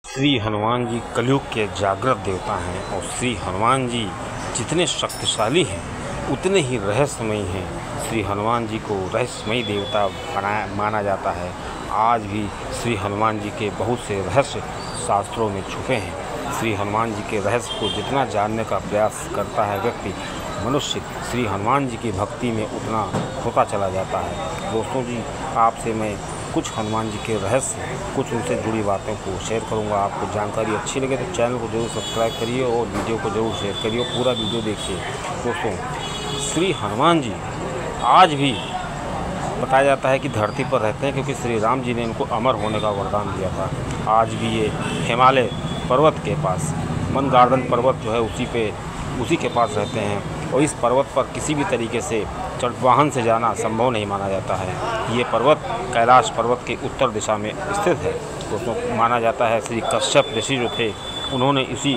श्री हनुमान जी कलयुग के जागृत देवता हैं और श्री हनुमान जी जितने शक्तिशाली हैं उतने ही रहस्यमयी हैं। श्री हनुमान जी को रहस्यमयी देवता माना जाता है। आज भी श्री हनुमान जी के बहुत से रहस्य शास्त्रों में छुपे हैं। श्री हनुमान जी के रहस्य को जितना जानने का प्रयास करता है व्यक्ति, मनुष्य श्री हनुमान जी की भक्ति में उतना होता चला जाता है। दोस्तों जी, आपसे मैं कुछ हनुमान जी के रहस्य, कुछ उनसे जुड़ी बातों को शेयर करूंगा। आपको जानकारी अच्छी लगे तो चैनल को जरूर सब्सक्राइब करिए और वीडियो को जरूर शेयर करिए, पूरा वीडियो देखिए। दोस्तों, श्री हनुमान जी आज भी बताया जाता है कि धरती पर रहते हैं, क्योंकि श्री राम जी ने इनको अमर होने का वरदान दिया था। आज भी ये हिमालय पर्वत के पास, मन गार्डन पर्वत जो है उसी के पास रहते हैं और इस पर्वत पर किसी भी तरीके से वाहन से जाना संभव नहीं माना जाता है। ये पर्वत कैलाश पर्वत के उत्तर दिशा में स्थित है। दोस्तों, माना जाता है श्री कश्यप ऋषि जो थे उन्होंने इसी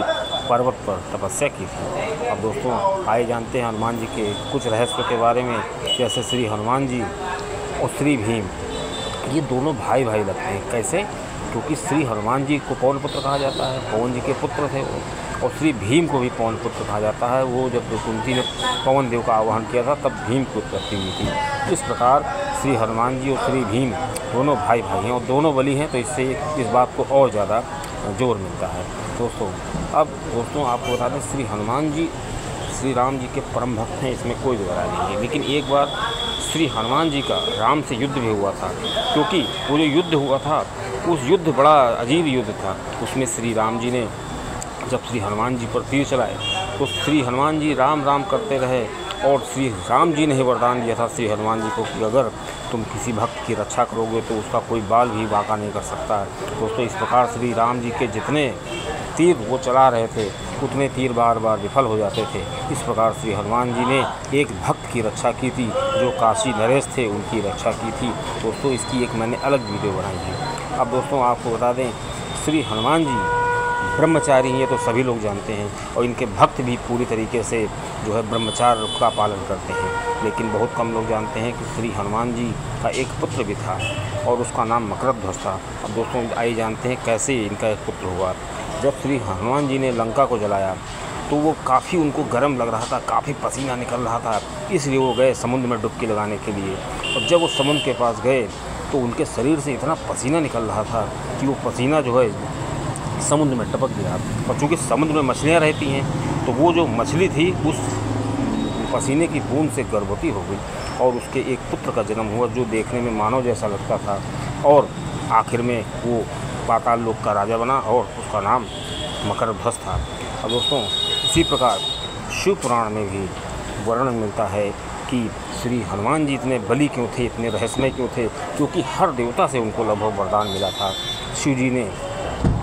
पर्वत पर तपस्या की थी। अब दोस्तों, आइए जानते हैं हनुमान जी के कुछ रहस्यों के बारे में। जैसे श्री हनुमान जी और श्री भीम, ये दोनों भाई भाई लगते हैं। कैसे? क्योंकि श्री हनुमान जी को पवन पुत्र कहा जाता है, पवन जी के पुत्र थे वो, और श्री भीम को भी पवन पुत्र कहा जाता है। वो जब कुंती ने पवन देव का आह्वान किया था तब भीम की उत्पत्ति हुई थी। इस प्रकार श्री हनुमान जी और श्री भीम दोनों भाई भाई हैं और दोनों बलि हैं, तो इससे इस बात को और ज़्यादा जोर मिलता है। दोस्तों आपको बता दें, श्री हनुमान जी श्री राम जी के परम भक्त हैं, इसमें कोई दोहराई नहीं है। लेकिन एक बार श्री हनुमान जी का राम से युद्ध भी हुआ था, क्योंकि वो जो युद्ध हुआ था उस युद्ध बड़ा अजीब युद्ध था। उसमें श्री राम जी ने जब श्री हनुमान जी पर तीर चलाए तो श्री हनुमान जी राम राम करते रहे और श्री राम जी ने ही वरदान दिया था श्री हनुमान जी को कि अगर तुम किसी भक्त की रक्षा करोगे तो उसका कोई बाल भी बांका नहीं कर सकता है। दोस्तों, इस प्रकार श्री राम जी के जितने तीर वो चला रहे थे उतने तीर बार बार विफल हो जाते थे। इस प्रकार श्री हनुमान जी ने एक भक्त की रक्षा की थी, जो काशी नरेश थे उनकी रक्षा की थी। दोस्तों, इसकी एक मैंने अलग वीडियो बनाई है। अब दोस्तों आपको बता दें, श्री हनुमान जी ब्रह्मचारी हैं, ये तो सभी लोग जानते हैं, और इनके भक्त भी पूरी तरीके से जो है ब्रह्मचार्य का पालन करते हैं। लेकिन बहुत कम लोग जानते हैं कि श्री हनुमान जी का एक पुत्र भी था और उसका नाम मकरध्वज था। अब दोस्तों आइए जानते हैं कैसे इनका एक पुत्र हुआ। जब श्री हनुमान जी ने लंका को जलाया तो वो काफ़ी उनको गर्म लग रहा था, काफ़ी पसीना निकल रहा था, इसलिए वो गए समुद्र में डुबकी लगाने के लिए। और जब वो समुद्र के पास गए तो उनके शरीर से इतना पसीना निकल रहा था कि वो पसीना जो है समुद्र में टपक गया। और चूँकि समुद्र में मछलियाँ रहती हैं तो वो जो मछली थी उस पसीने की बूंद से गर्भवती हो गई और उसके एक पुत्र का जन्म हुआ, जो देखने में मानव जैसा लगता था और आखिर में वो पाताल लोक का राजा बना और उसका नाम मकरध्वज था। और दोस्तों, इसी प्रकार शिव पुराण में भी वर्णन मिलता है कि श्री हनुमान जी इतने बलि क्यों थे, इतने रहस्यमय क्यों थे, क्योंकि हर देवता से उनको लगभग वरदान मिला था। शिव जी ने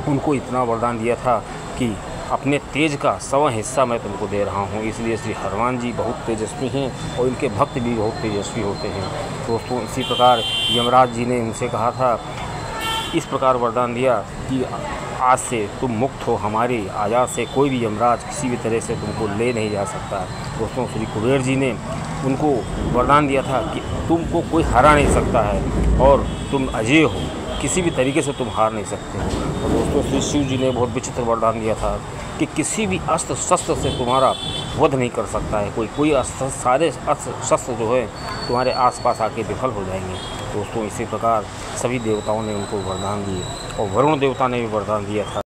उनको इतना वरदान दिया था कि अपने तेज का 100वां हिस्सा मैं तुमको दे रहा हूँ। इसलिए श्री हनुमान जी बहुत तेजस्वी हैं और इनके भक्त भी बहुत तेजस्वी होते हैं। दोस्तों, इसी प्रकार यमराज जी ने उनसे कहा था, इस प्रकार वरदान दिया कि आज से तुम मुक्त हो, हमारी आज़ाद से कोई भी यमराज किसी भी तरह से तुमको ले नहीं जा सकता। दोस्तों, श्री कुबेर जी ने उनको वरदान दिया था कि तुमको कोई हरा नहीं सकता है और तुम अजय हो, किसी भी तरीके से तुम हार नहीं सकते हो। और दोस्तों, श्री शिव जी ने बहुत विचित्र वरदान दिया था कि किसी भी अस्त्र शस्त्र से तुम्हारा वध नहीं कर सकता है कोई अस्त्र, सारे अस्त्र शस्त्र जो है तुम्हारे आसपास आके विफल हो जाएंगे। दोस्तों, इसी प्रकार सभी देवताओं ने उनको वरदान दिए और वरुण देवता ने भी वरदान दिया था।